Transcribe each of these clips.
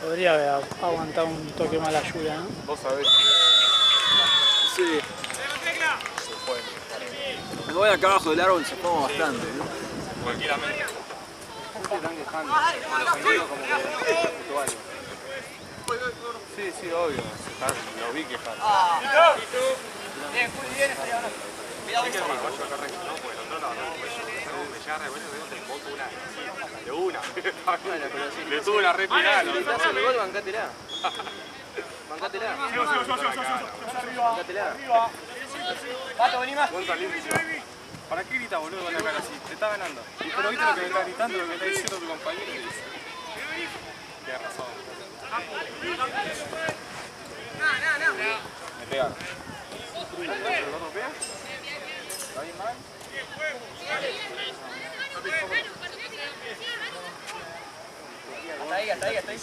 Podría haber aguantado un toque más la lluvia, ¿no? Vos sabés que... Sí. Me voy acá abajo del árbol, se toma bastante, ¿no? Tranquilamente. Están quejando. Sí, sí, obvio. Lo vi quejando. Bien, Juli, bien. Cuidado eso. De una. Le tuvo una retirada. Si te hace el gol, bancátela. Bancátela. Bancátela. Pato, vení más. Gonza limpio. ¿Para qué grita, boludo, con la cara así? Te está ganando. Pero viste lo que me está gritando, lo que está diciendo tu compañero. Tienes razón. Me pegaron. ¿No pega? ¿Está bien mal? Hasta ahí.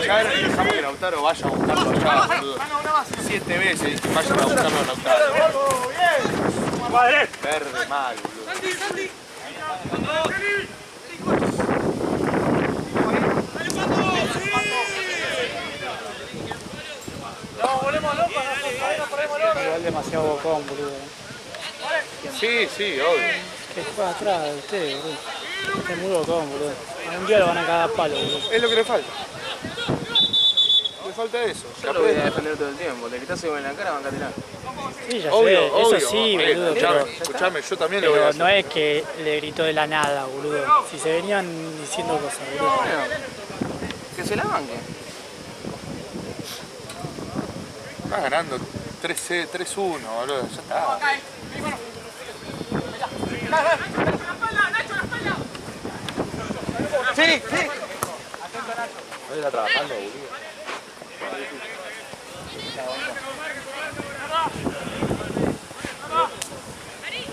Ya dejamos que Lautaro vaya a buscarlo allá, boludo. 7 veces dije, vayan a buscarlo a Lautaro. Verde mal, boludo. Igual demasiado bocón, boludo. Sí, sí, obvio. Que juega atrás de ustedes, boludo. Es muy bocón, boludo. En un día lo van a cagar a palo, boludo. Es lo que le falta. Le falta eso. Yo lo voy a defender todo el tiempo. Te quitas en la cara, bancátela. Sí, ya Obvio, sé, obvio. eso sí, boludo. Escuchame, yo también lo voy a Pero hacer. no es que le gritó de la nada, boludo. Si se venían diciendo cosas, boludo. Bueno, que se la banque. Estás ganando 3-1, boludo. Ya está. Sí. No está trabajando, boludo.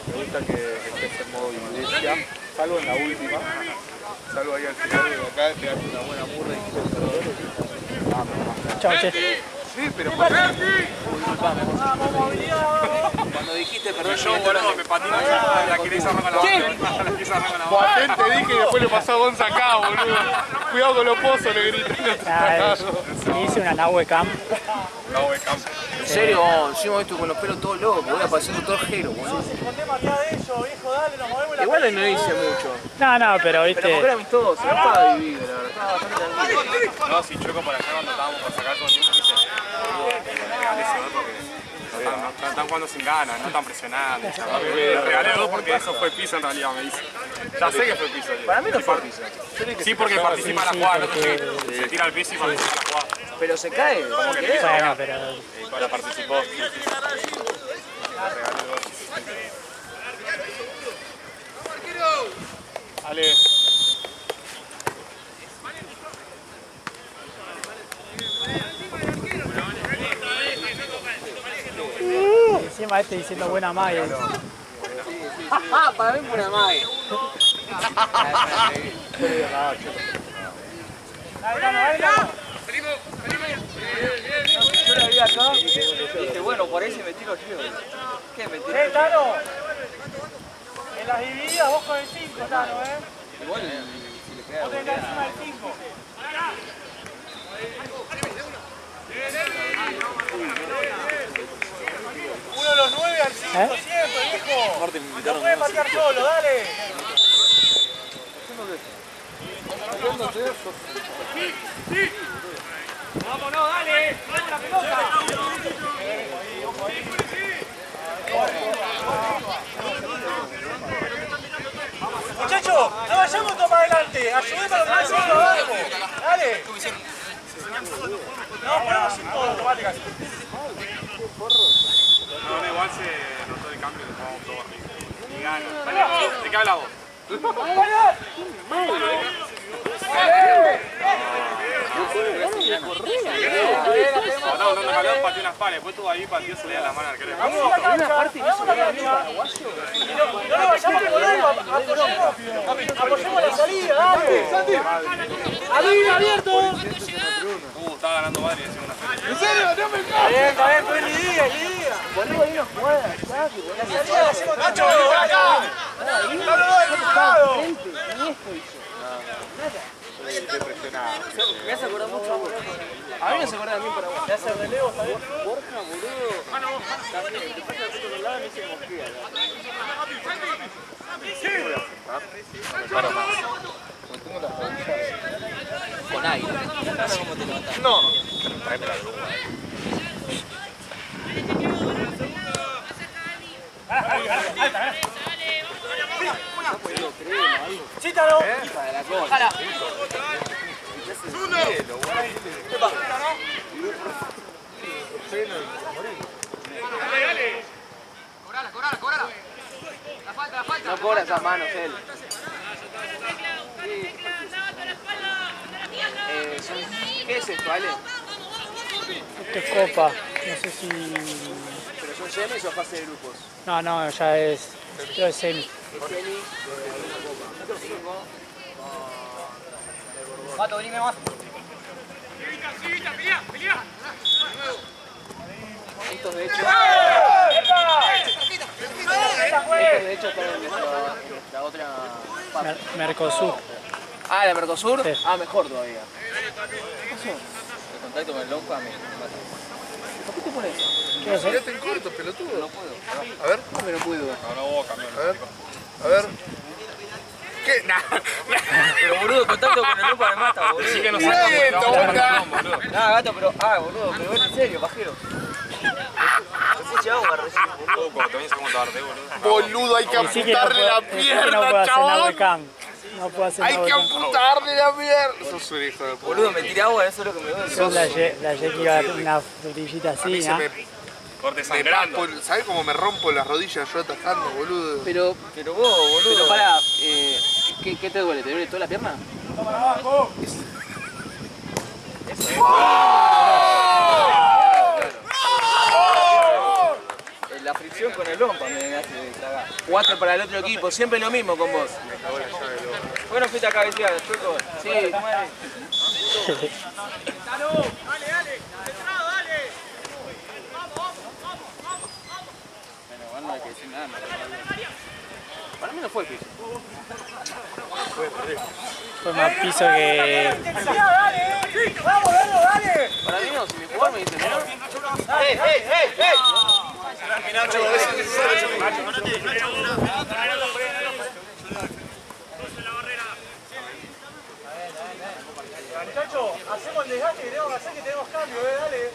Me gusta que estés en modo iglesia, salvo en la última, salvo ahí al final de acá, te das una buena murra y quitas perdón. Chao, che. Sí, pero Cuando dijiste perdón, yo, boludo, me patino acá, la querés arrancar la boca. Potente dije y después le pasó a Gonza acá, boludo. Cuidado con los pozos, le grité. Hice una nahue camp. No, de campo. en serio, hicimos esto con los pelos todos locos, voy apareciendo todo jero, boludo. Igual no hice mucho. No, pero Pero viste. porque era amistoso, no estaba dividido, la verdad. Estaba bastante tranquilo. No, si Chueco por allá cuando estábamos por sacar todo el tiempo, dice, le regalé ese gol porque no están jugando sin ganas, no están presionando. Le regalé dos porque eso fue piso en realidad, me dice. Ya sé que fue piso. Para mí no fue piso. Sí, porque participa en la jugada, no sé qué. Se tira al piso y participa en la jugada. Pero se cae, como que Bueno, pero. La participó. Le regalé dos. Ale. Encima este diciendo buena magia. para mí fue una magia. Yo la vi acá y dije, bueno, por ahí se me tiro yo. ¿Qué me tiro? Tano! En las divididas vos con el 5, Tano, Igual si le pega. Vos tenés que estar encima del 5. Uno de los 9 al 5 siempre, viejo. No puedes patear solo, dale. Vámonos, dale. Dale la pelota. Muchachos, no vayamos todos para adelante. Ayudemos a los que están abajo. Dale. No, ponemos 5 automáticas. No, igual se notó el cambio que jugamos todos arriba. Y gana. ¿De qué habla vos? Estaba dando calor, pateó una espalda, después estuvo ahí, pateó, se le da la mano al arquero. Una parte hizo que era bien paraguayo. No nos vayamos por algo, apoyemos la salida, dale. ¡Ahí, abierto! Estaba ganando Madrid, decía una serie. ¿En serio? ¡No me cago! Está bien, pues ni diga. Boludo, hay una jugada allá que La salida la hacemos Nacho, acá. ¡No lo doy, dibujado! Ni esto hizo. Nada. Me hace acordar mucho a Borja. A mí me hace acordar a mí Paraguay. ¿Le hace relevo, está bien? Borja, boludo. También, te pasa por otro lado y me dice mosquea. Con aire. ¿Cómo te levantas? No. Tráeme la grúa. ¡Chítalo! Para la cola. Ojalá. Cobrala. La falta. No cobra esas manos él. ¿Qué es esto, Ale? Esto es Copa, no sé si... ¿Pero son semis o fase de grupos? No, ya es... Creo que es semi. Es semi, Pato, venime más. estos de hecho... están en nuestra otra fase. Mercosur. Ah, ¿la Mercosur? Sí. Ah, mejor todavía. ¿Qué pasó? El contacto con el Lonca me mata. ¿Por qué te pones? ¿Qué vas a hacer? Tirate en corto, pelotudo. No puedo. A ver, ¿Cómo que no puedo? No hubo cambio. a ver. ¿Qué? Pero boludo, contacto con el Lonca me mata, boludo. Sí que nos saca boludo. Nah, gato, pero... Ah, boludo, pero en serio, pajero. Después agua recién, boludo. Cuando te vienes a como tarde, boludo. Boludo, hay que Sí que no amputarle la puedo hacer pierna, chabón. Nahuelcan. No puedo hacer Hay que Nahuelcan. amputarle la pierna. Sos un hijo de puta. Boludo, me tiré agua, eso es lo que me duele. Yo la Jackie iba a dar una frutillita A mí así, se ¿no? Corte me sangrando. raspo, ¿sabés cómo me rompo las rodillas yo atajando, boludo? Pero vos, boludo. Pero pará, ¿qué te duele? ¿Te duele toda la pierna? La fricción con el lompa me hace tragar. Jugaste para el otro equipo, siempre lo mismo con vos. Bueno, fuiste a cabecear, chueco. Sí, muere. Bueno, igual no hay que decir nada. Para mí no fue piso. Fue más piso que... ¡Dale! ¡Vamos, dale! Para mí no, si me jugar me dicen no. ¡Ey! Muchachos, hacemos el desgaste que tenemos que hacer, que tenemos cambio, dale.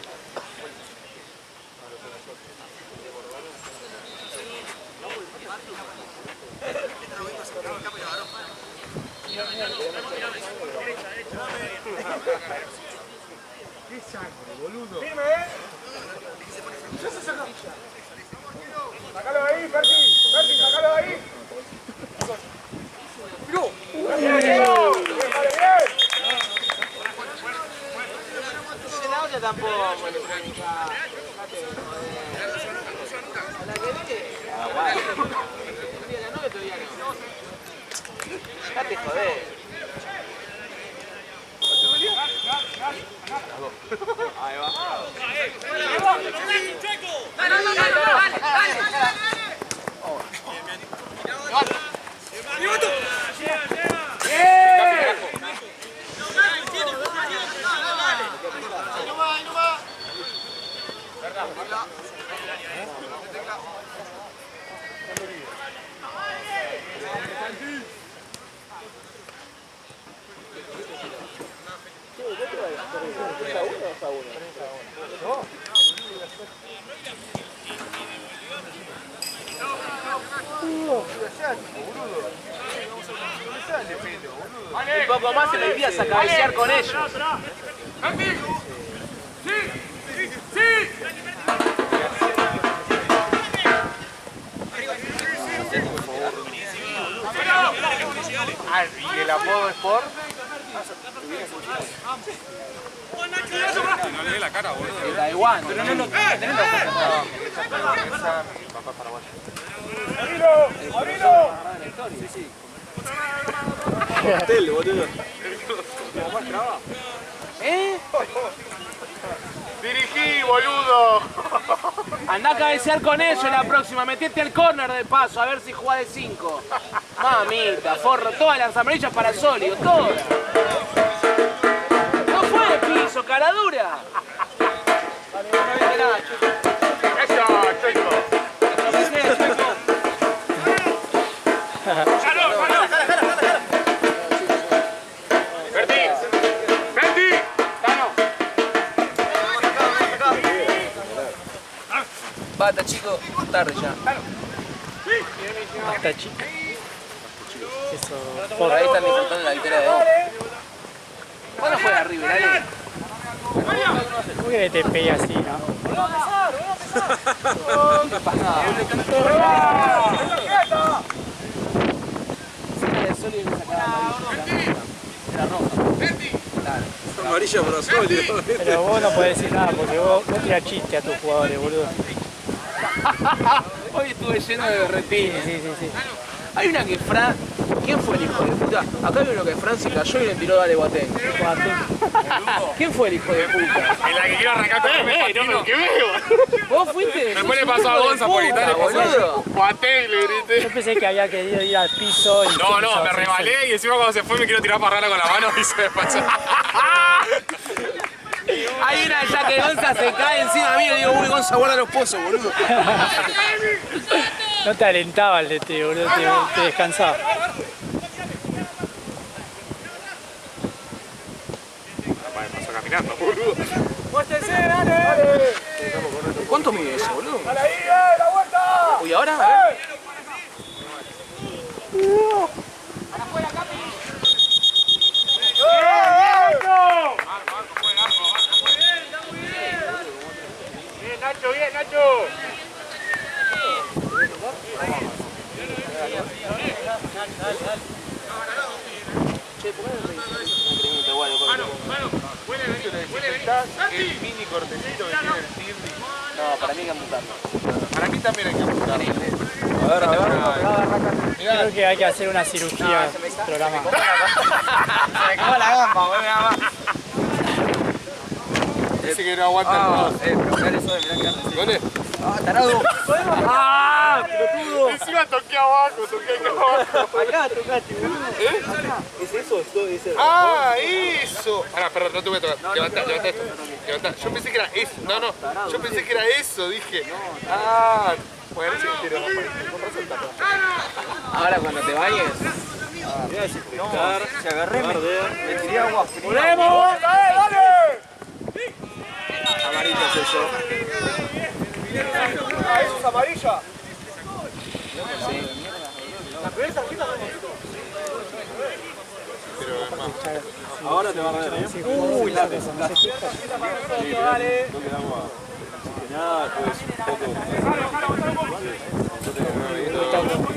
¡Qué sangre, boludo! ¡Firme, ¡Sácalo de ahí, Ferti! ¡Ferti, sácalo de ahí! ¡No! ¡Bien! La olla tampoco, Dejate joder. Ahí va. Un poco más se le olvidas a cabecear con ellos. Ah, y el apodo Sport. No le ve la cara, boludo. De Taiwán, pero no tenés la Tele, boludo. Dirigí, boludo. Andá a cabecear con ellos la próxima, metete al córner de paso, a ver si jugás de 5. Mamita, forro, todas las amarillas para sólido, todas. No fue de piso, cara dura. Vale, no viste nada, chico. Eso, chico. Basta, chico, tarde ya. Basta, chica. Eso, Por ahí están disfrutando la victoria de hoy. ¿Cuándo juega River, Ale? ¿por qué te pegué así, no? No pasa nada. El sol y le sacaba la roja. Claro. Amarilla para sólido. Pero vos no podés decir nada porque vos tirás chiste a tus jugadores, boludo. Hoy estuve lleno de berretines. Sí. Hay una que Fran... ¿Quién fue el hijo de puta? Acá hay uno que Fran se cayó y le tiró Dale Guatén. ¿Quién fue el hijo de puta? En la que quiero arrancar con el patino. ¿Qué veo? ¿Vos fuiste? Después le pasó a Gonza por Italia, boludo. Guaté, le grité. Yo pensé que había querido ir al piso y... No, me rebalé y encima cuando se fue me quiero tirar para rara con la mano y se despachó. Hay una ya que Gonza se cae encima mío y digo, uy, Gonza, guarda los pozos, boludo. No te alentaba el DT, boludo, te descansaba. Pasó caminando, boludo. ¿Cuánto mide eso, boludo? ¡Dale ahí, la vuelta! Uy, ahora, a ver. Bien, Nacho. El mini cortecito que tiene el Tirri. No, para mí hay que amputarlo. Para mí también hay que apuntar. Creo que hay que hacer una cirugía en el programa. Se me acabó la gamba, boludo, nada más. Dice que no aguanta el dos. Pero mirá eso de mirá que hace. ¿Dónde? Ah, tarado. ¡Ah! ¡Pelotudo! Encima toqué abajo, toqué acá abajo. Acá tocaste, boludo. ¿Es eso? ¿Es eso? ¡Ah, eso! Ahora, perdón, no te voy a tocar. Levantá esto. Levantá. Yo pensé que era eso. No. Yo pensé que era eso, dije. Ah, bueno, sí, pero con razón está. Ahora cuando te bañes. Se agarré, me tiré agua fría. ¡Volvemos! ¡Dale! Amarillo es eso. Ah, eso es amarilla. La primera tarjeta Ahora te va a reír. Uy, la cosa, no sé qué. Dale.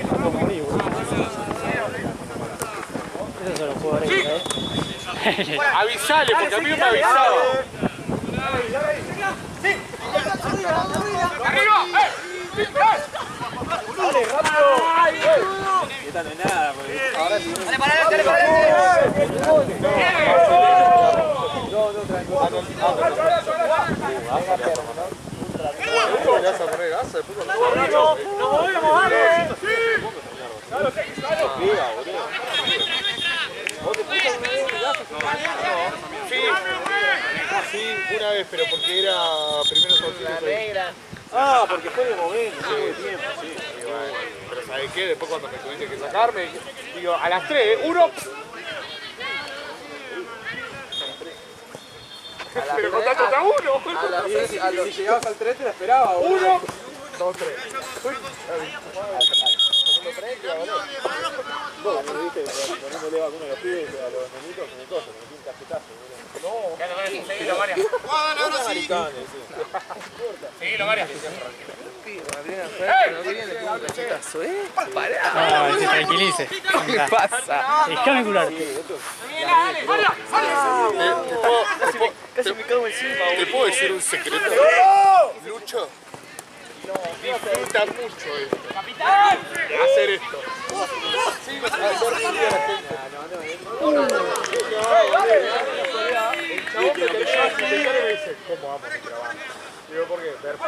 Como vivo. Esos son los jugadores que Avisale, porque a mí no me avisaba. ¡Arriba! ¡Dale, rápido! Dale para adelante. ¿Le vas a poner gas? Después cuando ¡Nos movemos, dale! Sí, una vez, pero porque era primero solcito. Ah, porque fue de momento, no de tiempo. Sí, bueno, pero ¿sabes qué? Después cuando me tuviste que sacarme, digo, a las 3, uno... Pero contándote a uno. Si llegabas al 3 te la esperaba, boludo. 1, 2, 3. Seguilo, María. entrena fuerte, no viene, le pongo un cachetazo, ¿eh? Pará. No, que se tranquilice. ¿Qué le pasa? Déjame curarte. Casi me cago encima, ¿Te puedo decir un secreto? Lucho disfruta mucho esto. De hacer esto. Sí, no sabe, no recibe la gente. El chabón que te lleva a explicar y me dice, ¿cómo vamos a trabajar? Digo, ¿por qué? Ver No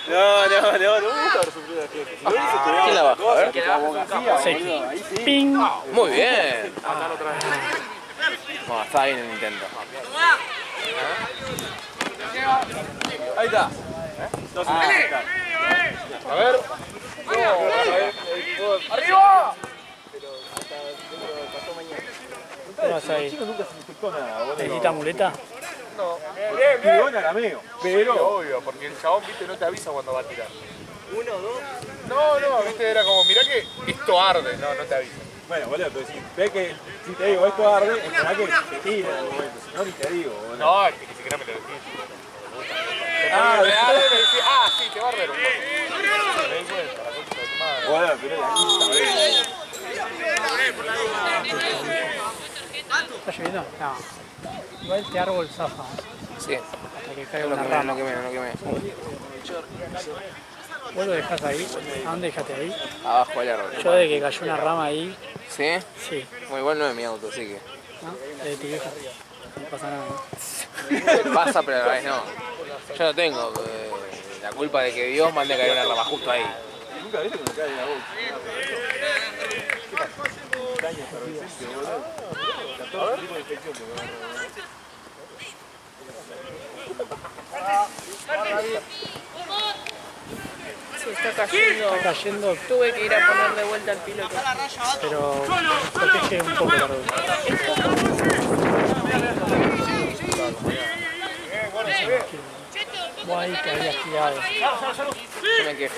me gusta ver sufrir a la gente. Si lo hice, te ¿Quién la bajó? A ver. Sí. Ping. Muy bien. No, está bien el intento. Ahí está. A ver. ¡Arriba! ¿Qué vas ahí? nunca se me explicó nada, boludo. ¿Necesita muleta? Bien, arameo. Pero obvio, porque el chabón, viste, no te avisa cuando va a tirar. ¿Uno, dos? No, viste, era como, mirá que esto arde, no te avisa. Bueno, boludo, pero si ves que si te digo esto arde, esperá que te tire en el momento. Si no, ni te digo, boludo. No, es que ni siquiera me lo decís. Me decís, sí, te va a arder un poco. Me di cuenta, la concha de tu madre. Boludo, pero es la quinta vez. ¿Está lloviendo? No. Igual este árbol zafa. Sí. Hasta que caiga No una quemé, rama. no quemé. ¿Vos lo dejás ahí? ¿A dónde dejaste ahí? Abajo del árbol. Yo de que cayó una rama ahí, ¿Sí? sí. Muy igual no es mi auto, así que. ¿No? De tu vieja. No pasa nada. Pasa, pero a la vez no. Yo no tengo la culpa de que Dios mande a caer una rama justo ahí. Nunca viste cuando cae la boca. Caña efervescente, boludo. 14 tipos de infección, boludo. Sí, está cayendo. Tuve que ir a poner de vuelta el piloto. Pero protege un poco la rodilla. Vos ahí te habías tirado. Yo me quejo.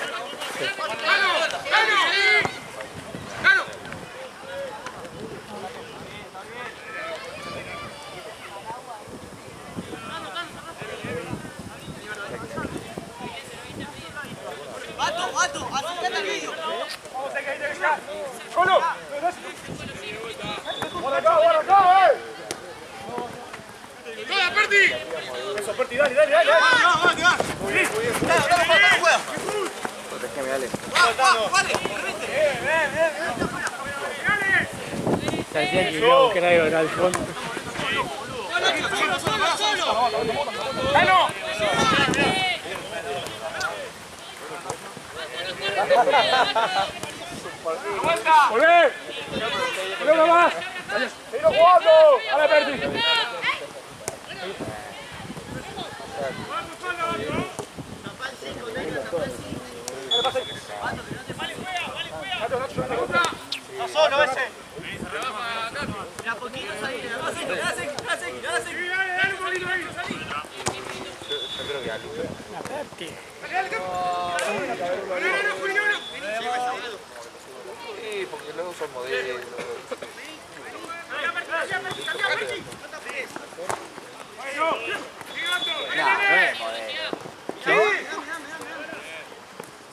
Vato, acercate al vídeo. ¡Colo! ¡Por acá, ¡Toda, Perti! Eso, Perti, dale. Protégeme, dale. Te decía que iba a buscar algo al fondo. ¡Cano! ¡Volvé! ¡Volvé uno más! ¡Seguimos jugando! ¡Dale, Perti! No solo ese. La Perti. Sí, porque luego son modelos. No es modelo.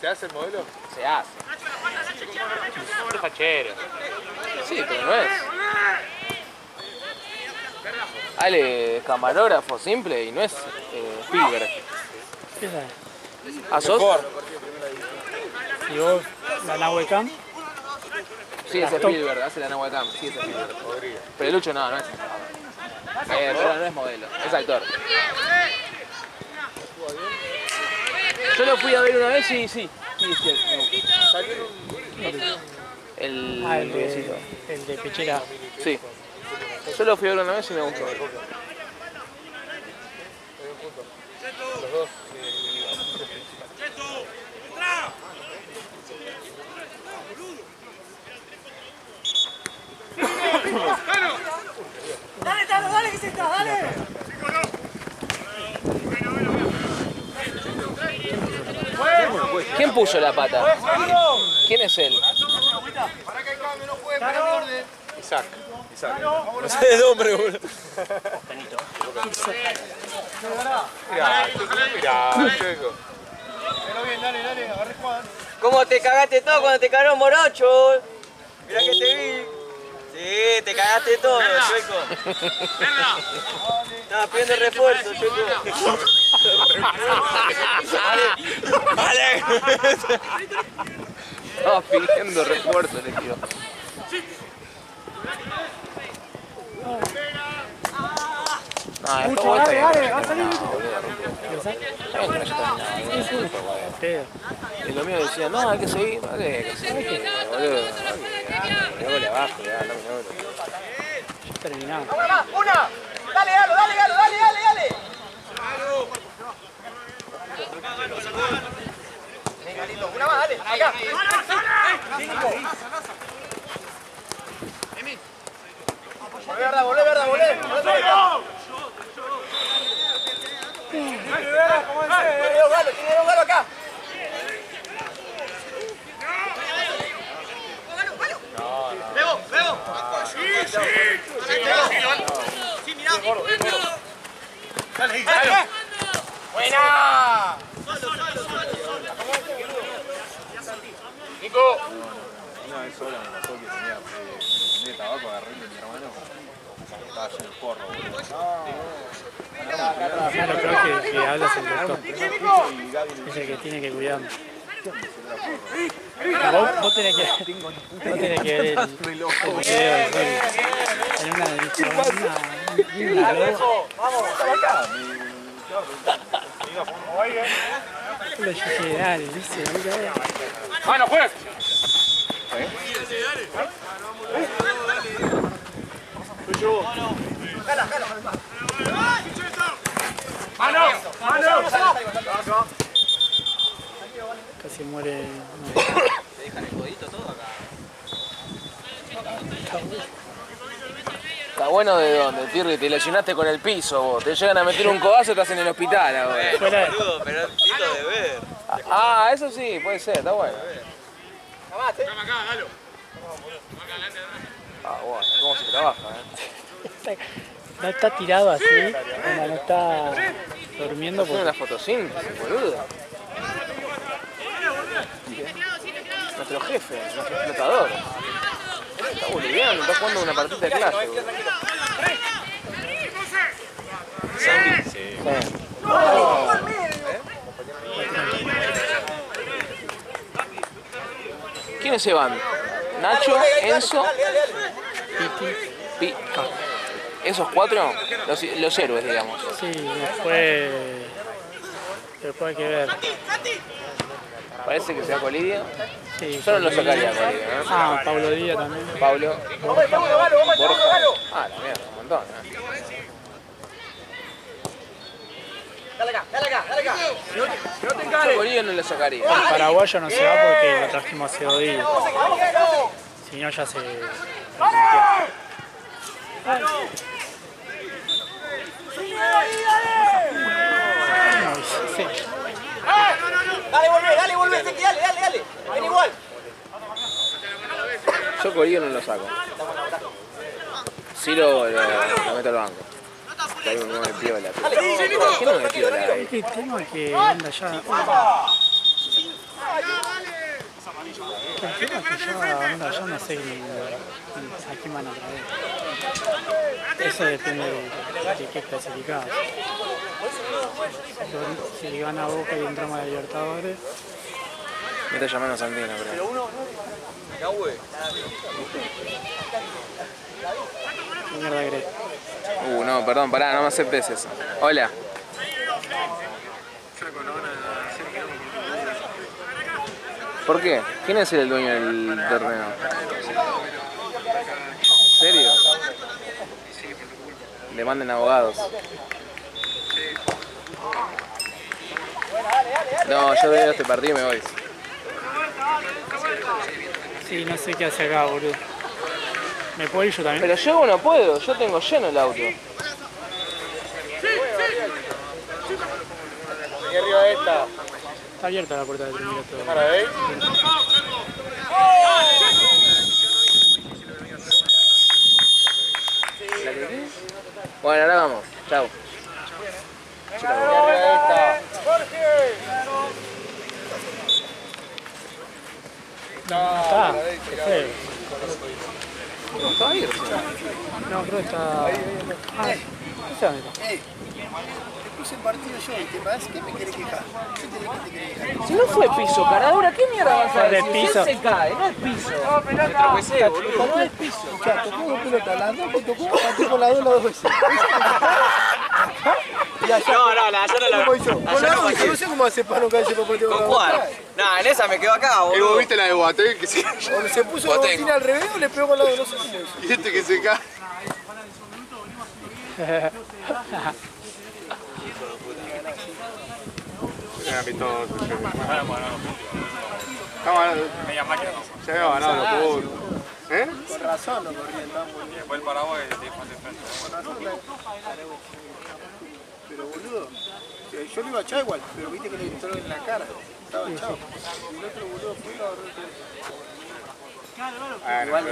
¿Se hace el modelo? Se hace. Es fachero. Sí, pero no es. Ale, camarógrafo simple y no es Spielberg. ¿Qué sabes? ¿Ah, sos? ¿Y vos, la Nahuecam? Sí, es Spielberg, hace la Nahuatl. Sí, es Spielberg. Pero Lucho no es. Pero no es modelo, es actor. Yo lo fui a ver una vez y sí. Sí, me gusta. El rubiecito. El de Pechera. Sí. Yo lo fui a ver una vez y me gustó. Los dos. Dale, que se está, dale. ¿Quién puso la pata? ¿Quién es él? Para que el cambio no juegue, pero en orden. Isaac. No sé de nombre, boludo. Mirá, chico. ¿Cómo te cagaste todo cuando te cagaron Morocho? Mirá que te vi. Sí, te cagaste todo, Chueco. Estabas pidiendo refuerzo, Chueco. Vale. Estaba pidiendo refuerzo, le tío. No, esta vuelta ya y lo mío decía, no, hay que seguir, no hay que seguir, boludo. Luego le bajo, ya, no me Ya terminamos. ¡Una! ¡Dale, Galo, dale, Galo, dale, dale, dale! Venga, lindo, una más, dale, acá. Volvé, verdad, volvé, verdad, volvé. Tiene dos galos acá. Veo. Sí, mirá. Dale. Buena. Nico. Una vez sola me pasó que tenía tabaco, agarré de mi hermano. Estaba lleno de porro, boludo. No, lo peor que habla es el doctor. Es el que tiene que cuidarme. Vos tenés que ver el video de Sol. En una lo dije, dale, dice, ¡Mano, juez! casi muere. ¿Te dejan el codito todo acá? Está bueno de dónde, Tirri, te lesionaste con el piso vos. Te llegan a meter un codazo y estás en el hospital ahora. Fuera. Pero es lindo de ver. Ah, eso sí, puede ser, está bueno. Ah, bueno, cómo se trabaja, No está tirado así, no está durmiendo Es una fotosíntesis, boludo. Nuestro jefe, nuestro explotador. Está boliviano, está jugando una partida de clase, boludo. Sí. ¿Quiénes se van? Nacho, Enzo, Pi. ¿Esos cuatro? Los héroes, digamos. Sí, después hay que ver. Parece que se va con Lidia. Sí, Yo no lo sacaría con Lidia, ¿no? Ah, Pablo Díaz también. Pablo. Borja. Ah, la mierda, un montón, Dale acá. Yo con Lidia no lo sacaría. El paraguayo no se va porque lo trajimos hace 2 días. Si no, ya se Dale, volvé, Seki, dale. Ven igual. Yo con Lidia no lo saco. Ciro lo meto al banco. Que hay uno de piola. ¿Qué no de piola? Es que tengo que anda ya. El tema es que yo no sé a quién van a traer. Eso depende de qué clasificados. Si gana Boca y entramos a Libertadores. Me está llamando Santino, creo. ¿Qué mierda querés? No, perdón, pará, no me aceptes eso. Hola. ¿Por qué? ¿Quién es el dueño del torneo? ¿En serio? Le manden abogados. No, yo veo este partido y me voy. Sí, no sé qué hace acá, boludo. ¿Me puedo ir yo también? Pero yo no puedo, yo tengo lleno el auto. Aquí arriba esta. Está abierta la puerta del primer todo. Para, ¿veis? Bueno, ahora vamos. Chau. Está. Qué feo. ¿Está ahí? No, creo que está. Ah, no sé dónde está. Puse el partido yo y te vas, ¿qué me querés quejar? ¿Qué te querés quejar? Si no fue piso, Caradura, ¿qué mierda vas a Fue de decir? piso. Si él se cae, no es piso. Me tropecé, boludo. No es piso. Ya, tocó dos pelotas, las dos que tocó, pateó con las dos veces. No, la yo no la ¿Cómo hizo? Con la dos, yo no sé cómo hace para no caerse por partido ¿Con cuál? No, en esa me quedo acá, ¿Y vos boludo. viste la de Boateng que se Cuando se puso la botina al revés o le pegó con la dos, no sé cómo hizo. y este que se cae? Estamos ganando. Media máquina. Ya había ganado los puntos. ¿Eh? Con razón no corrían tan bueno. Después el Paraguay te fue de frente. Pero boludo, yo lo iba a echar igual, pero viste que le gritaron en la cara. Estaba echado. Y el otro boludo fue y lo agarró todo. Igual,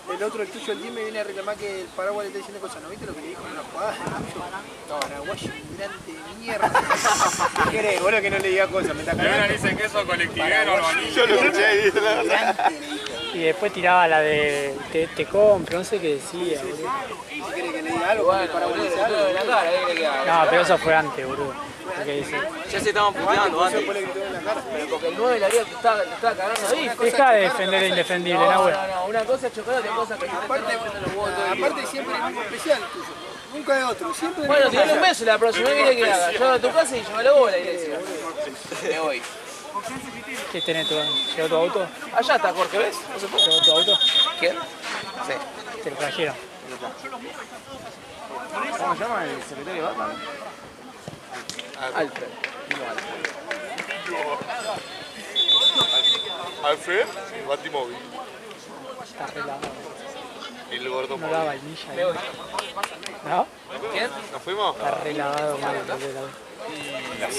el otro, el tuyo, el 10 me viene a reclamar que el Paraguay le está diciendo cosas. ¿No viste lo que le dijo en una jugada? Paraguayo, inmigrante de mierda. ¿Qué querés, boludo, que no le diga cosas? Me está Ahora cagando. dicen que eso colectivero, albanillo. Yo lo escuché y dije la verdad. Y después tiraba la de te compro, no sé qué decía, boludo. ¿Qué querés que le diga algo? Porque el Paraguay dice algo. En la cara, ahí le queda. No, pero eso fue antes, boludo. Lo que dice. Ya se estaban puteando antes. Después le gritó en la cara. Pero porque el 9 le haría que estaba cagando ahí. Deja de defender el indefendible, Nahuel. No, una cosa es chocolate, otra cosa es que te Aparte, aparte siempre el mismo especial tuyo. Nunca es otro, siempre Bueno, el mismo tiene un mes la próxima, ¿qué querés que haga? Yo a tu casa y llévalo vos a la iglesia. Me voy. ¿Qué tenés tu? ¿Llegó tu auto? Allá está Jorge, ¿ves? No se puede. ¿Llegó tu auto? ¿Quién? Sí. Te lo trajeron. ¿Cómo se llama el secretario de Batman? Alfred. Alfred, Batimóvil. Está relado. El gordo No da vainilla. ¿No? ¿Quién? ¿Nos fuimos? Está relajado mal el auto.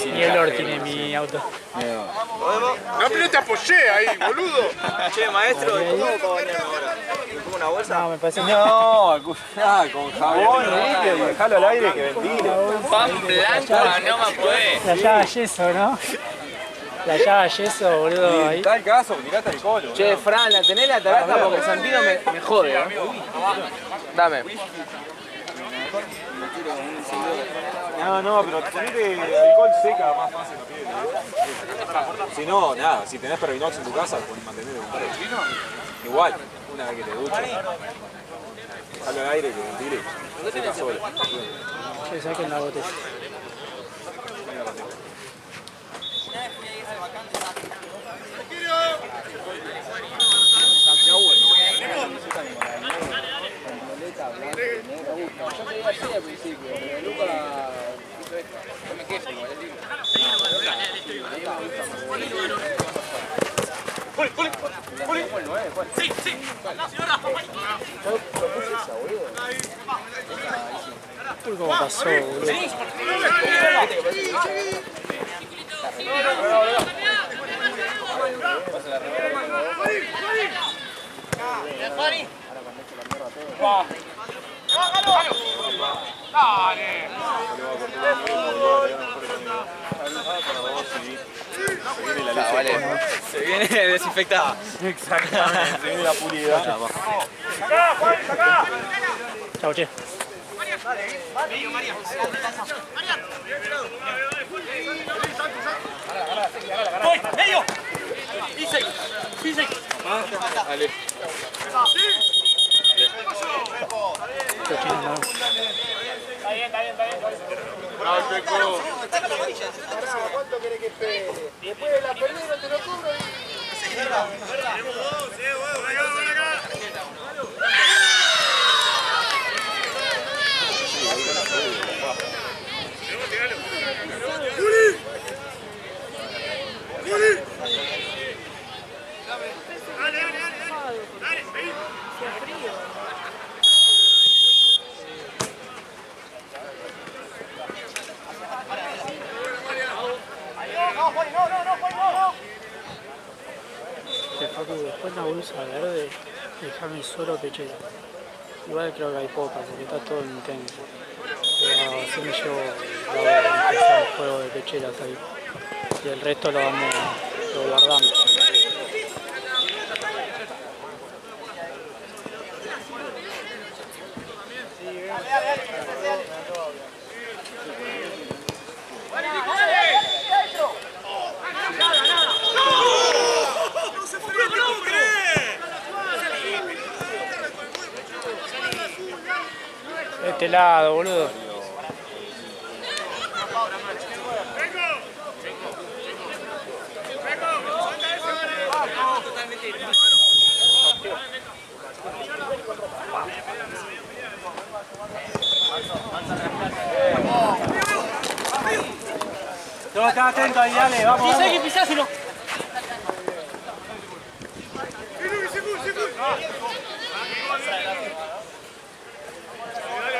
Ni el olor tiene mi auto. No, pero te apoyé ahí, boludo. Che, maestro, ¿cómo para bañarme ahora? ¿Me pongo una bolsa? No, me parece No, con jabón, líquido, dejalo al aire que ventile. Pan blanco, no me podés. La llave yeso, ¿no? La llave yeso, boludo, ahí. En tal caso, tirate alcohol. Che, Fran, ¿la tenés la tarata? Porque Santino me jode. Dame. No, pero ponete alcohol seca más fácil la piel. Si no, nada, si tenés Pervinox en tu casa, podés mantener el igual, una vez que te duches. Dejalo al aire que ventile. Seca sola. Che, saquen la botella. Uy, cómo pasó, boludo. Se viene desinfectada. Exactamente, se viene la pulida. Chau, che. Dale. Cochino, no. ¿Cuánto querés que espere? Después de la perdida no te lo cobro Che, Facu, después una blusa verde, dejame solo pechera. Igual creo que hay pocas, porque está todo intenso. Pero así me llevo a empezar el juego de pecheras ahí. Y el resto lo guardamos. De este lado, boludo. No, está atento ahí, dale, vamos. Pisá, que pisá, si no.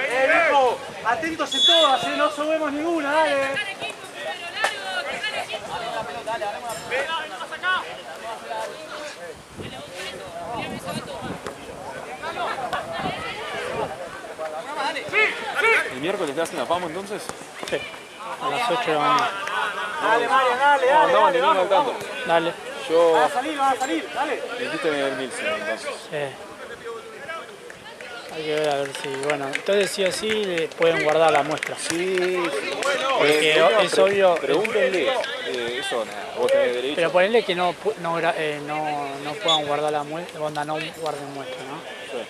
Viejo, atentos en todas, no subimos ninguna, dale. ¿El miércoles le hacen la PAMO entonces? Sí, a las 8 de la mañana. Dale, Mario, dale, No, dale. no, ni al tanto. Dale. Yo Va a salir, dale. dijiste Miguel Milsen entonces. Sí. Hay que ver a ver si, bueno, entonces sí o sí le pueden guardar la muestra. Sí. Porque es obvio. Pregúntenle. Eso nada, vos tenés derecho. Pero ponerle que no puedan guardar la muestra, onda no guarden muestra, ¿no? Sí.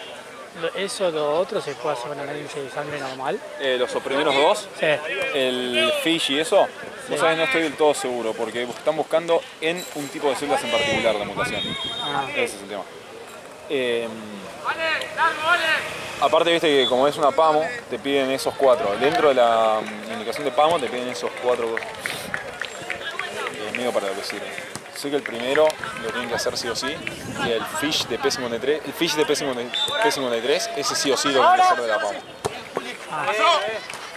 Eso, lo otro se puede hacer con análisis de sangre normal. Los primeros dos, Sí. el FISH y eso, vos sabés, no estoy del todo seguro, porque están buscando en un tipo de células en particular la mutación. Ah. Ese es el tema. Aparte, viste que como es una PAMO, te piden esos 4. Dentro de la indicación de PAMO te piden esos 4 cosas. Medio para lo que sirve. Sé que el primero lo tienen que hacer sí o sí, y el FISH de P53, el FISH de P53, ese sí o sí lo tienen que hacer de la PAMO.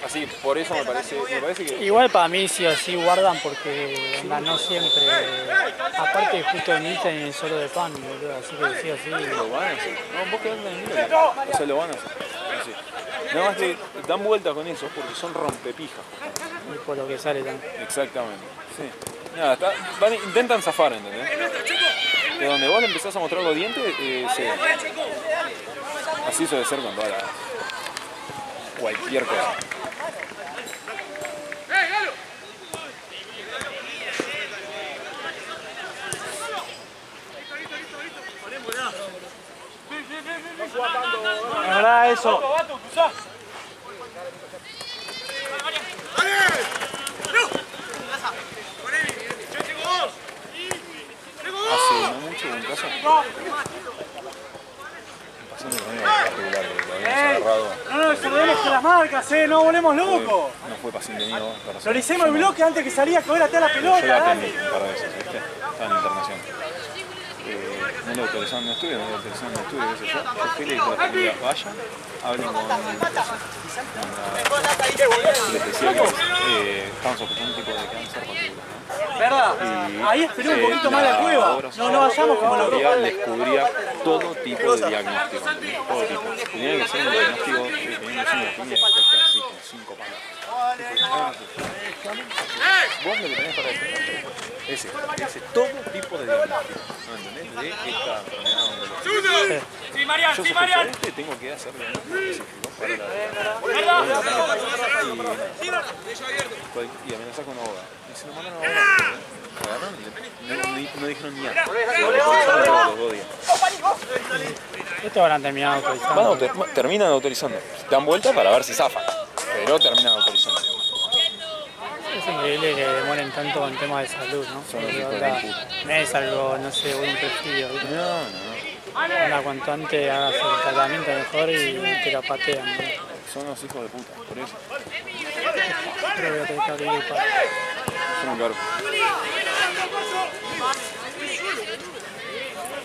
Así, por eso me parece que... Igual para mí sí o sí guardan porque onda, no siempre. Aparte justo en Milton es solo de pan, boludo, así que sí o sí. Lo van a hacer. No, vos quedás tranquilo. O sea, lo van a hacer. Así. Nada más que dan vuelta con eso porque son rompepijas. Y por lo que sale también. Exactamente. Sí. Nada, intentan zafar, ¿entendés? De donde vos le empezás a mostrar los dientes, sí. Así suele ser con toda la... cualquier cosa. La verdad, eso. Hace no mucho un caso. Pasando con medio particular, porque lo habíamos agarrado. No nos desordenemos con las marcas, no volvemos locos. No fue paciente mío. Floricemos el bloque antes que salía a coger hasta la pelota, Yo la dale. atendí un par de veces, ¿viste? Estaba en internación. No le autorizaron un estudio, no le autorizaron un estudio, qué sé yo. Yo fui y le dije a la familia, vayan, hablen con les decía que estaban sospechando un tipo de cáncer particular, ¿no? ¿Verdad? Ahí esperé un poquito más la cueva. No vayamos como los locos. Les cubría todo tipo de diagnóstico, todo tipo. Tenían que hacer un diagnóstico, tenían que hacer una línea de costa así, con 5 palos. Vos lo que tenés para defender ese todo tipo de diagnóstico, ¿no entendés? De esta enfermedad. Yo sospecho este, tengo que hacer diagnóstico específico para y amenazar con una boda. Y se lo mandaron a una boda. Agarraron y no dijeron ni nada. Los 2 días. Esto van a terminar autorizando. Terminan autorizando. Dan vuelta para ver si zafan, pero terminan autorizando. Es increíble que demoren tanto con temas de salud, ¿no? Son los Porque hijos de onda, puta. no es algo, no sé, un prestigio. ¿Viste? No. Onda, cuanto antes hagas el tratamiento mejor y te lo patean, ¿no? Son los hijos de puta, por eso. Creo que voy a tener que abrir el par. Son un cargo.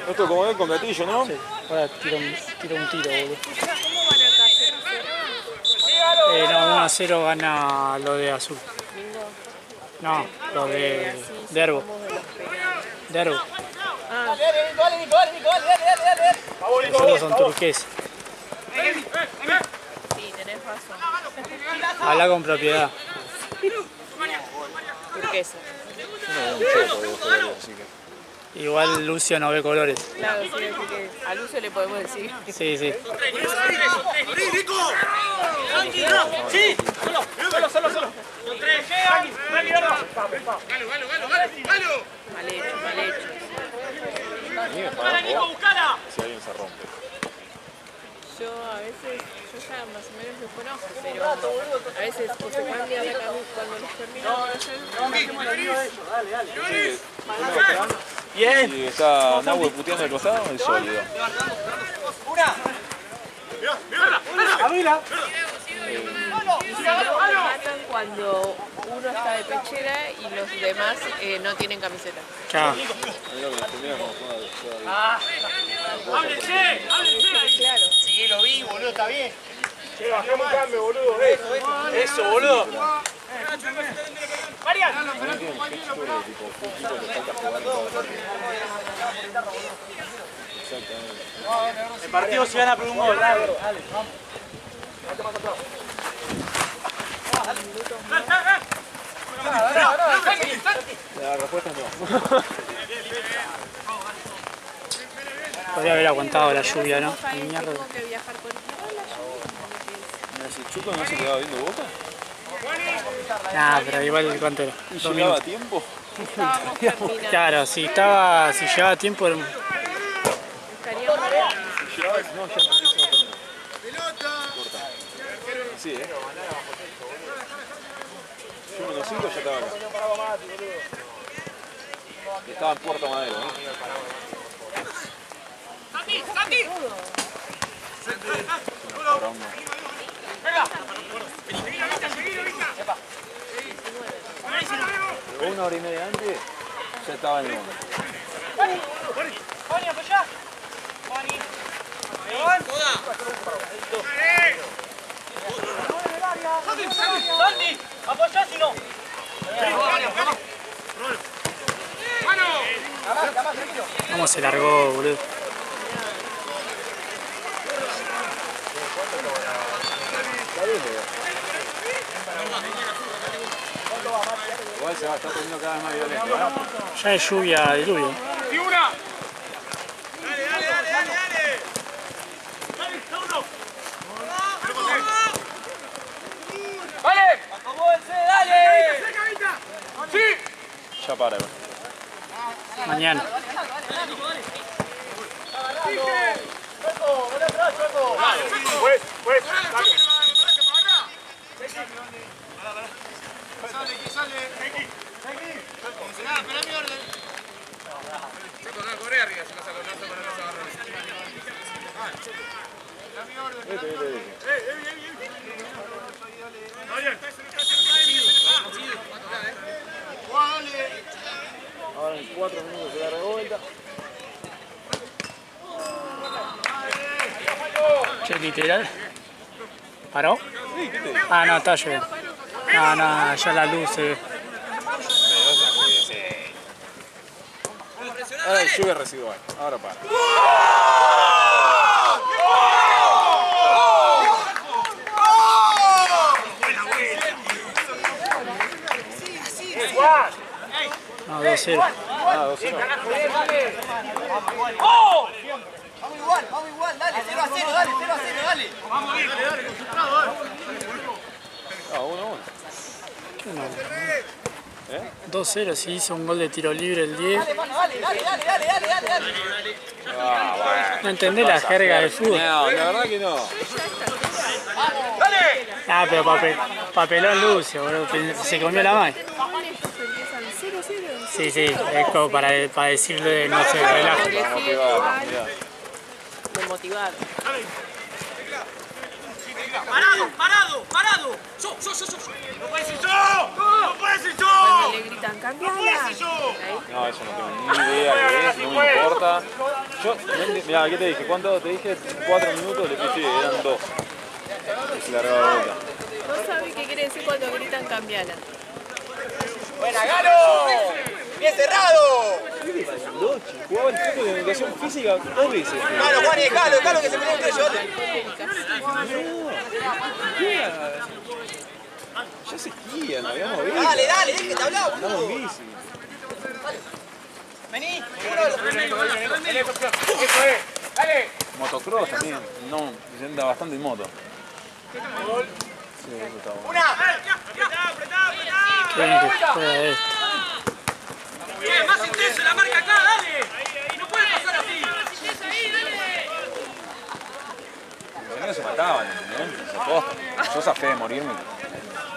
Esto como es con gatillo, ¿no? Sí, ahora tiro un tiro, boludo. ¿Cómo van acá? 0-0. No, 1-0 gana lo de azul. No, lo de Derbo. Derbo. Ah. Los otros son turqueses. pasó? Habla con propiedad. Turquesa. Yo no veo un choto de los colores, así que. Igual Lucio no ve colores. Claro, sí, así que a Lucio le podemos decir. Sí, sí. Mal hecho, mal hecho. A mí me pagan vos si alguien se rompe. Yo a veces, yo ya más o menos los conozco, pero a veces o se cambia la camisa cuando los termino por hacer. Y está Nahue puteando al costado, el sólido. Y si no, me matan cuando uno está de pechera y los demás no tienen camiseta. Chao. Mirá lo que tenía como juega. Claro. Sí, lo vi, boludo, está bien. Eso, boludo. Ahora tiene un texture de tipo fútbol que falta jugar. Exactamente. El partido se gana por un gol. Dale, dale. La respuesta es no. Podría haber aguantado la lluvia, ¿no? Mierda. Tengo que viajar por la lluvia. ¿Ese Chuco no se quedaba viendo Boca? Nah, pero igual cuánto era. ¿Y 2 llegaba a minutos. tiempo? Estábamos terminando. Claro, si llevaba tiempo era Estaríamos Si llegaba, no, ya no hizo corta. Sí, Yo menos 5 ya estaba acá. Y estaba en Puerto Madero, ¿no? Pero 1 hora y media antes ya estaba en el mundo. ¿Cómo se largó, boludo? Igual se va a estar poniendo cada vez más violento, ¿eh? Ya es lluvia, diluvio. Ya para, igual. Mañana. Ahora en 4 minutos se da revuelta. Che, literal. ¿Paró? Ah, no, está lloviendo. No, no, ya la luz se ve. Ahora es lluvia residual. Ahora para. No, 2-0. Ah, 2-0. Vamos igual, dale, 0-0, dale, 0-0, dale. Ah, 1-1. ¿Qué no? 2-0, si hizo un gol de tiro libre el 10. Ah, bueno. No entendés la jerga del fútbol. No, la verdad que no. Ah, pero papelón Lucio, boludo. Se comió la mano. Sí, sí, es como para decirle no se relaje. De motivar. ¡Parado! ¡No puedes ir yo! Cuando le gritan, cambiala. No, eso no tengo ni idea qué es, no me importa. Yo, mirá, ¿qué te dije? ¿Cuánto te dije? 4 minutos, le dije, eran 2. Y se largaba la vuelta. ¿Vos sabés qué quiere decir cuando gritan, cambiala? ¡Buena, Galo! ¡Bien cerrado! Jugaba el fútbol de educación física 2 veces. Galo, Juan, y Galo que se pone entre ellos. ¿Qué? Ya se esquía, no habíamos visto. Dale, dale, déjate hablar, Andamos boludo. en bici. Vení. Motocross también. No, se anda bastante en moto. Sí, eso está bueno. ¿Quién que juega esto? Más intenso la marca acá, dale. No puede pasar así. Los niños se mataban, ¿entendés? Se apostan. Yo zafé de morirme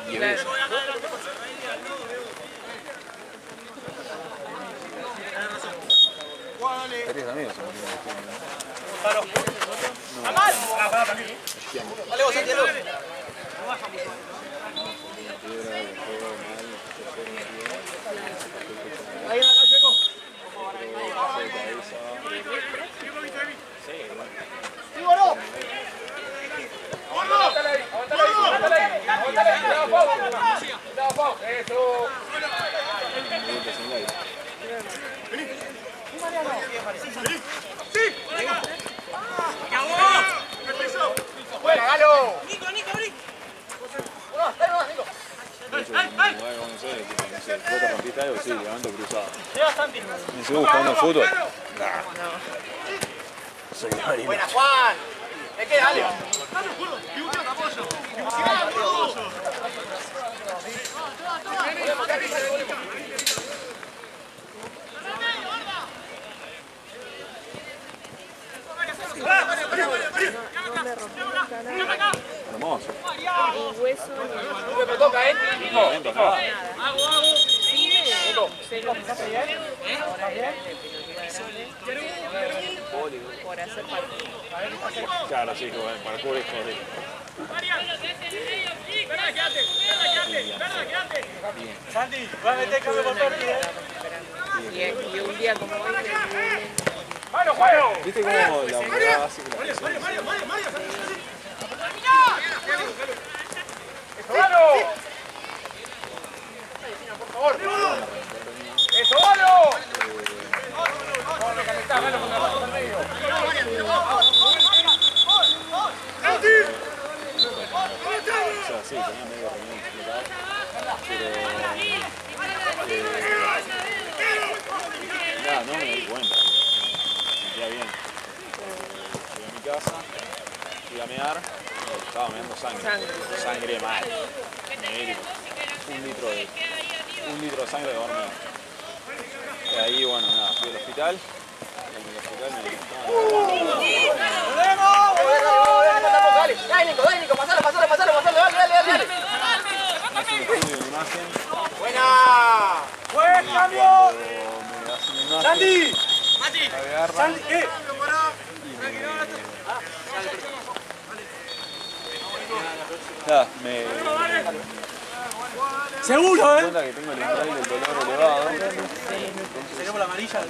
10 veces. Tres amigos se murieron. Dale vos, Santiago. Ahí va, Checo. Sí, levanto cruzado. ¿Me sigo jugando fútbol? Nah. Soy marino. Buena, Juan. ¿De qué, dale? Hermoso. Ni hueso, ni Me toca, ¿eh? No, vento acá. por hacer parkour. Claro, sí, el parkour es jodido. Santi, va a meter cambio por pérdida. Y un día como hoy, ¿Viste cómo la unidad hace que la presión? ¡Eso, Galo! O sea, sí, tenía medio reunión explicado, pero nada, no me di cuenta. Me sentía bien. Llegué a mi casa, fui a mear, estaba meando sangre. Sangre mal. Médico. Un litro de sangre de hormona. Y ahí, bueno, nada, fui al hospital. Y en el hospital me dijeron, Dale, Nico, pasalo, dale. hace un estudio de imagen. ¡Buena! ¡Buen cambio! Me hacen una imagen. ¡Santi! Me agarran. ¡Santi! Nada, me ¡Seguro, cuenta que tengo el umbral del dolor elevado. Seguimos la amarilla.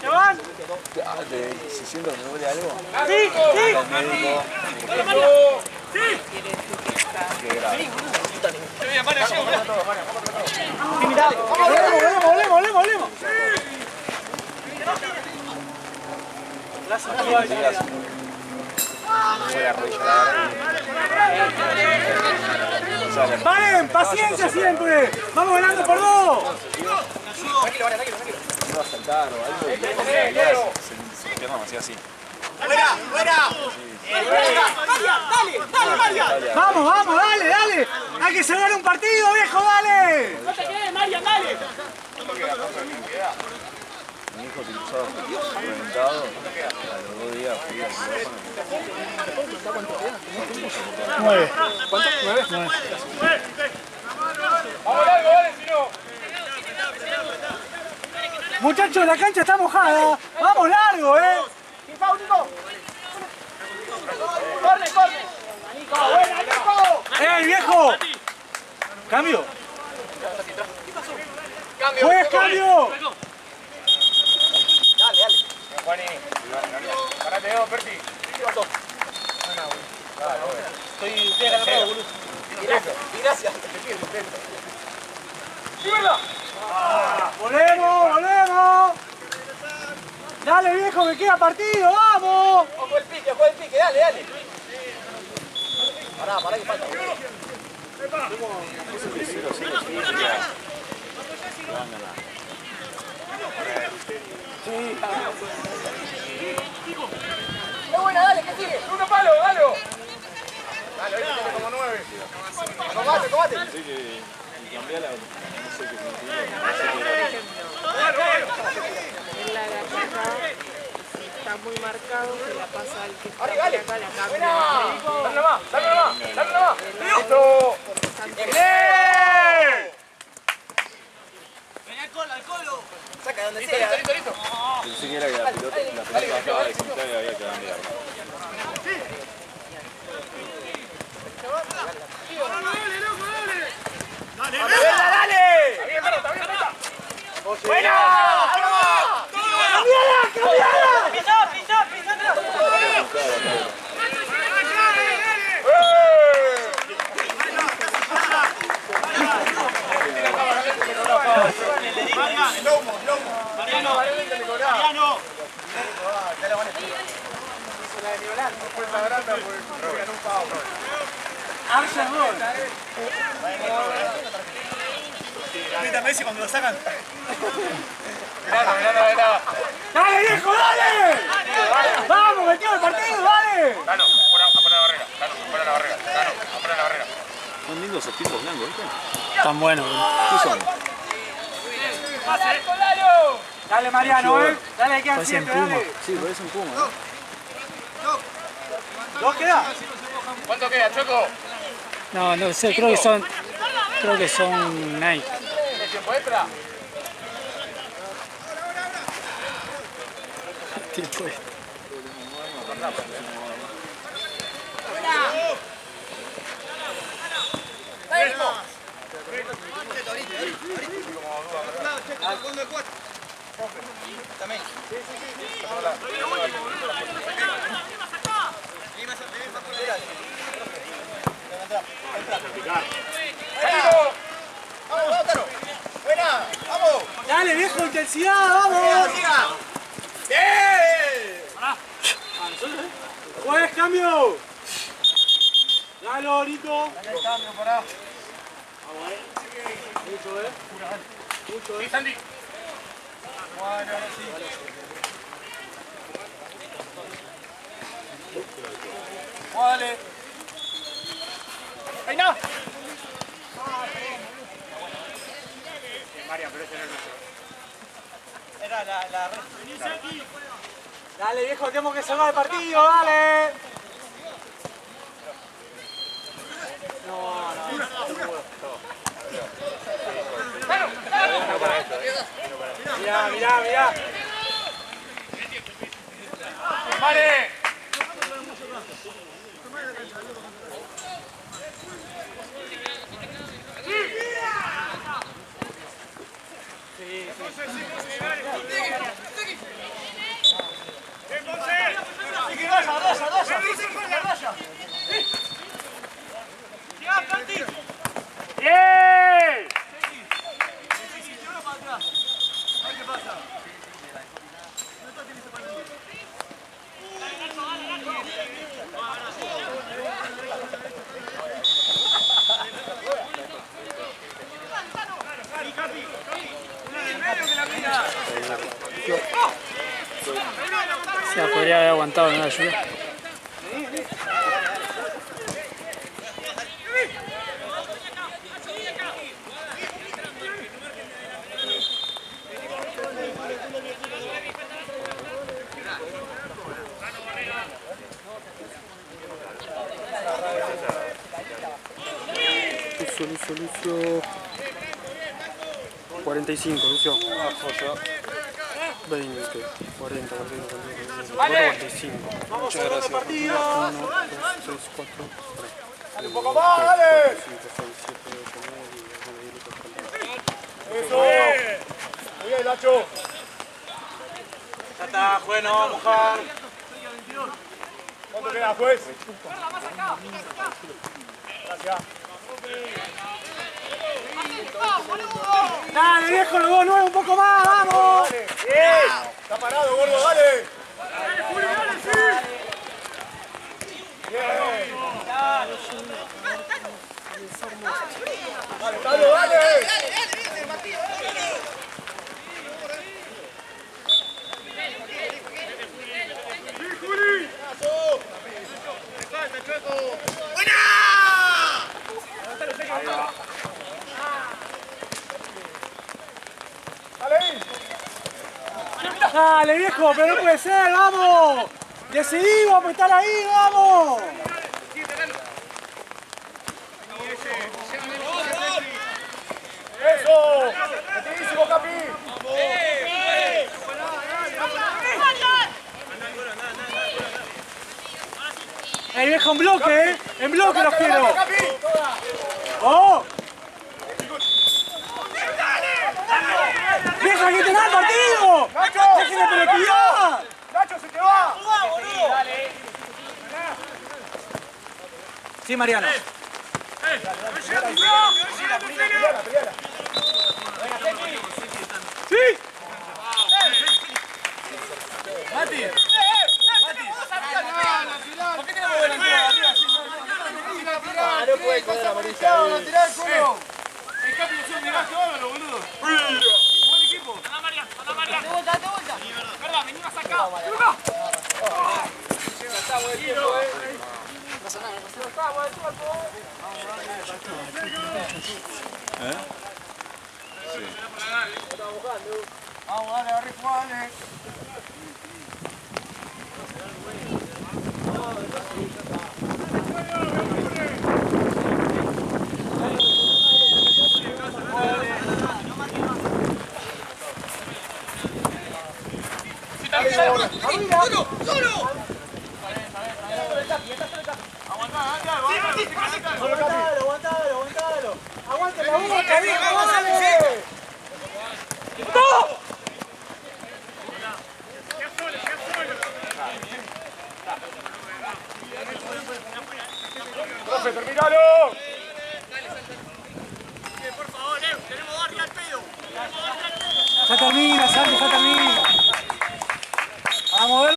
¿Se van? Si siento que me duele algo, ¡Sí! al médico. ¡Sí! Qué grave. ¡Volvemos! Gracias. Voy a rellenar. ¡Valen! ¡Paciencia siempre! ¡Vamos ganando por 2! Me iba a saltar o algo y se me pierna me hacía así. ¡Fuera! ¡Dale! ¡Vamos, dale! ¡Hay que salvar un partido, viejo, dale! Mi hijo cruzado, reventado, a los 2 días fui al quirófano. 9. ¡Vamos largo, vale, si no! Muchachos, la cancha está mojada. ¡Vamos largo, ¡Corre! ¡Ey, viejo! ¡Cambio! ¡Juez, cambio! Dale. Juani, parate, Perti. ¿Qué pasó? Estoy agarrado, boludo. Y gracias. ¡Volvemos! ¡Dale, viejo, que queda partido! ¡Vamos! Ojo el pique, dale. Pará, que falta. ¡Es buena, dale, que sigue! ¡Uno palo, dale! Dale, hoy tiene como 9. ¡Combate, combate! Así que cambiala, no sé qué significa. En la de acá, si está muy marcado, se la pasa al que está ¡Dale, por dale! acá, la cambia. ¡Buena! ¡Dale nomás, dale nomás, dale nomás! ¡Listo! ¡Saca donde sea! Listo. Pensé que era que la pelota acaba de contar y había que cambiar. ¡Dale! ¡Buena! ¡Cambiala! ¡Pisa! Mariano. Grita Messi cuando lo sacan. Mirá. ¡Dale, viejo, dale! ¡Vamos, metió el partido, dale! Dano, afuera la barrera. Afuera la barrera. Son lindos esos tipos blancos, ¿viste? Tan bueno, boludo. ¿Qué son? Dale, Mariano, Dale, aquí al Parecen siempre, Puma. dale. Sí, parece un puma, ¿no? ¿Dos queda? ¿Cuánto queda, Choco? No sé, creo que son Nike. ¿El tiempo extra? Tipo, Dale, viejo, intensidad, vamos. ¡Juegues, cambio! Dale, Nico. Dale, cambio, pará. Vamos, Mucho, Sí, Sandy. Bueno, ahora sí. Dale. ¡Ahí no! María, pero ese no es nuestro. Era la... Dale, viejo, tenemos que salvar el partido, dale. Mirá. ¡Vale! ¡Bien! o sea, podría haber aguantado en una ayuda. Lucio. 45, Lucio. 20, 40, 45. Vamos a el partido. 1, 2, 3, 4. Dale un poco más, dale. 5, 6, 7, 8, 9, 10, 11, 12, 13. Eso. Muy bien, Nacho. Ya está, bueno, vamos a mojar. ¿Cuánto queda, juez? Gracias. Dale, viejo, luego 9, un poco más, vamos. Dale. Bien. Está parado, gordo, dale. Dale, Julio, dale, sí. Bien. Dale, viejo, pero no puede ser, vamos. Decidí, vamos a estar ahí, vamos. Eso. Rapidísimo, Capi. El viejo en bloque, ¿eh? En bloque los quiero. ¡Oh! ¡Viejo, hay que tener el partido! ¡Dejen de pelotear! ¡Nacho, se te va! Sí, Mariano. ¡Sí! ¡Mati! ¿Por qué tenemos delantero arriba? No puede comer la amarilla. ¡No tirá el culo! El Capi le hizo un miraje bárbaro, boludo. Buen equipo. Anda María, anda María. De vuelta, de vuelta. Verdad, vení más acá. ¡Luca! Está buen tiempo, No pasa nada, no pasa nada. Está buen tiempo. Sí. Estamos buscando. Vamos, dale, Arrifo, dale. ¡Solo! Aguantalo. Aguante la boca, viejo, dale. ¡No! ¡Profe, terminalo! Por favor, tenemos barrio al pedo. Ya termina, Santi, ya termina.